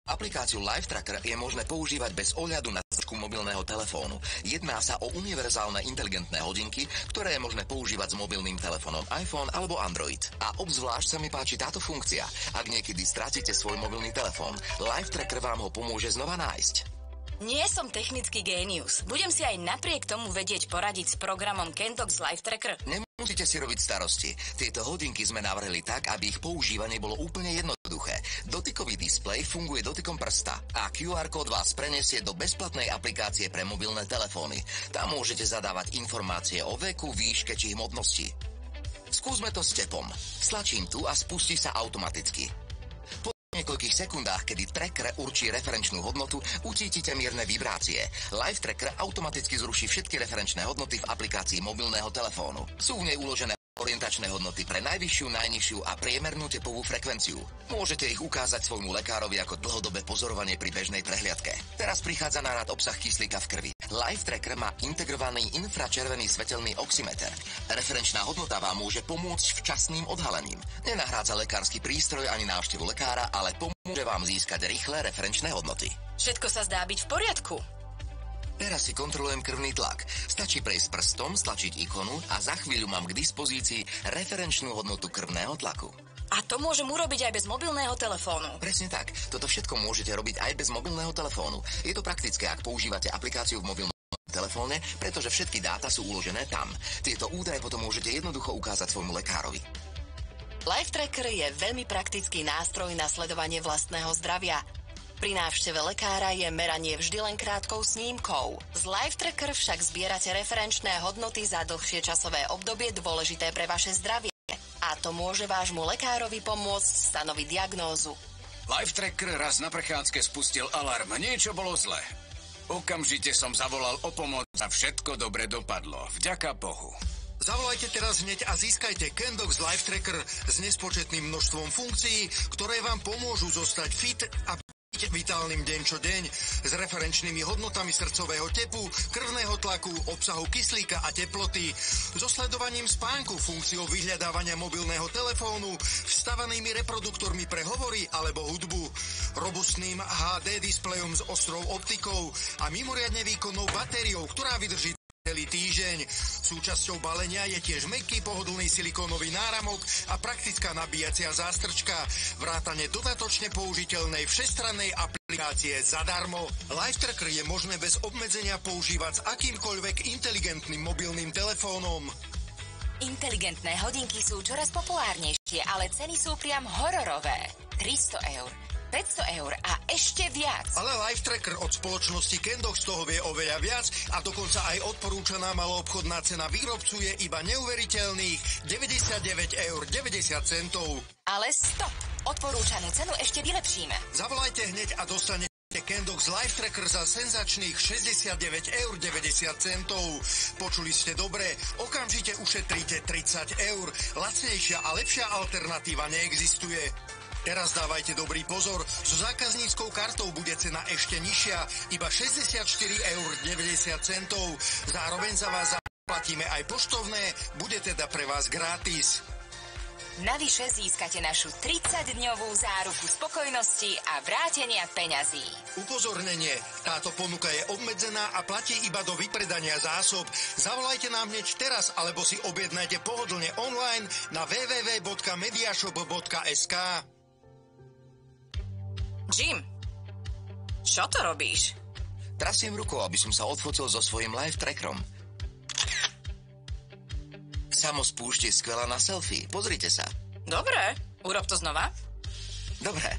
Aplikáciu Live Tracker je možné používať bez ohľadu na značku mobilného telefónu. Jedná sa o univerzálne inteligentné hodinky, ktoré je možné používať s mobilným telefónom iPhone alebo Android. A obzvlášť sa mi páči táto funkcia. Ak niekedy stratíte svoj mobilný telefón, Live Tracker vám ho pomôže znova nájsť. Nie som technický génius. Budem si aj napriek tomu vedieť poradiť s programom Kendox Live Tracker. Nemusíte si robiť starosti. Tieto hodinky sme navrhli tak, aby ich používanie bolo úplne jednoduché. Dotykový displej funguje dotykom prsta a QR kód vás prenesie do bezplatnej aplikácie pre mobilné telefóny. Tam môžete zadávať informácie o veku, výške či hmotnosti. Skúsme to s tepom. Stlačím tu a spustí sa automaticky. Po niekoľkých sekundách, kedy tracker určí referenčnú hodnotu, ucítite mierne vibrácie. Live Tracker automaticky zruší všetky referenčné hodnoty v aplikácii mobilného telefónu. Sú v nej uložené orientačné hodnoty pre najvyššiu, najnižšiu a priemernú tepovú frekvenciu. Môžete ich ukázať svojmu lekárovi ako dlhodobé pozorovanie pri bežnej prehliadke. Teraz prichádza na rad obsah kyslíka v krvi. Live Tracker má integrovaný infračervený svetelný oximeter. Referenčná hodnota vám môže pomôcť včasným odhalením. Nenahrádza lekársky prístroj ani návštevu lekára, ale pomôže vám získať rýchle referenčné hodnoty. Všetko sa zdá byť v poriadku. Teraz si kontrolujem krvný tlak. Stačí prejsť prstom, stlačiť ikonu a za chvíľu mám k dispozícii referenčnú hodnotu krvného tlaku. A to môžem urobiť aj bez mobilného telefónu. Presne tak. Toto všetko môžete robiť aj bez mobilného telefónu. Je to praktické, ak používate aplikáciu v mobilnom telefóne, pretože všetky dáta sú uložené tam. Tieto údaje potom môžete jednoducho ukázať svojmu lekárovi. Live Tracker je veľmi praktický nástroj na sledovanie vlastného zdravia. Pri návšteve lekára je meranie vždy len krátkou snímkou. Z Live Tracker však zbierate referenčné hodnoty za dlhšie časové obdobie dôležité pre vaše zdravie. A to môže vášmu lekárovi pomôcť stanoviť diagnózu. Live Tracker raz na prechádzke spustil alarm. Niečo bolo zle. Okamžite som zavolal o pomoc a všetko dobre dopadlo. Vďaka Bohu. Zavolajte teraz hneď a získajte Kendox Live Tracker s nespočetným množstvom funkcií, ktoré vám pomôžu zostať fit a vitálnym deň čo deň s referenčnými hodnotami srdcového tepu, krvného tlaku, obsahu kyslíka a teploty, so sledovaním spánku, funkciou vyhľadávania mobilného telefónu, vstavanými reproduktormi pre hovory alebo hudbu, robustným HD displejom s ostrou optikou a mimoriadne výkonnou batériou, ktorá vydrží celý týždeň. Súčasťou balenia je tiež mäkký pohodlný silikónový náramok a praktická nabíjacia zástrčka, vrátane dodatočne použiteľnej všestrannej aplikácie zadarmo. Live Tracker je možné bez obmedzenia používať s akýmkoľvek inteligentným mobilným telefónom. Inteligentné hodinky sú čoraz populárnejšie, ale ceny sú priam hororové. 300 eur, 500 eur a ešte viac. Ale Live Tracker od spoločnosti Kendox toho vie oveľa viac a dokonca aj odporúčaná maloobchodná cena výrobcu je iba neuveriteľných 99,90 eur. Ale stop! Odporúčanú cenu ešte vylepšíme. Zavolajte hneď a dostanete Kendox Live Tracker za senzačných 69,90 eur. Počuli ste dobre, okamžite ušetríte 30 eur. Lacnejšia a lepšia alternatíva neexistuje. Teraz dávajte dobrý pozor, so zákazníckou kartou bude cena ešte nižšia, iba 64,90 eur. Zároveň za vás zaplatíme aj poštovné, bude teda pre vás gratis. Navyše získate našu 30-dňovú záruku spokojnosti a vrátenia peňazí. Upozornenie, táto ponuka je obmedzená a platí iba do vypredania zásob. Zavolajte nám hneď teraz, alebo si objednajte pohodlne online na www.mediashop.sk. Jim, čo to robíš? Trasiem rukou, aby som sa odfotil so svojím Live Trackerom. Samospúšť je skvelá na selfie. Pozrite sa. Dobre, urob to znova. Dobre,